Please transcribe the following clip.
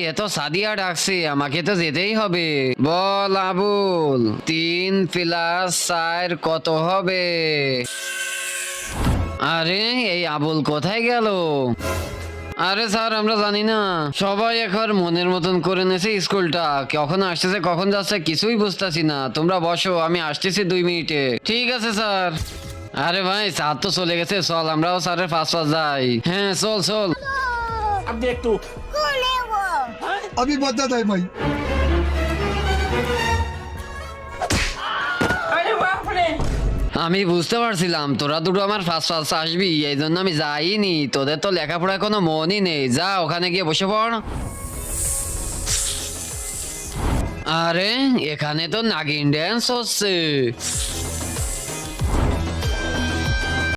এ তো সাদিয়া ডাকছে, আমাকে তো যেতেই হবে। বল আবুল, 3 + 4 কত হবে? আরে এই আবুল কোথায় গেল? আরে স্যার আমরা জানি না, সবাই এখন মনের মতন করে নেছে স্কুলটা, কখন আসতেছে কখন যাচ্ছে কিছুই বুঝতেছি না। তোমরা বসো, আমি আসতেছি 2 মিনিটে। ঠিক আছে স্যার। আরে ভাই স্যার তো চলে গেছে, চল আমরাও স্যারের ফাঁস যাই। হ্যাঁ চল চল। আপনি একটু अभी बदत है भाई। আরে বাপরে আমি বুঝতে পারছিলাম তোরা দুটো আমার ফার্স্ট আসবি, এই জন্য আমি যাইনি। তোদের তো লেখাপড়ায় কোনো মনই নেই, যা ওখানে গিয়ে বসে পড়। আরে এখানে তো নাগিন ড্যান্স হচ্ছে।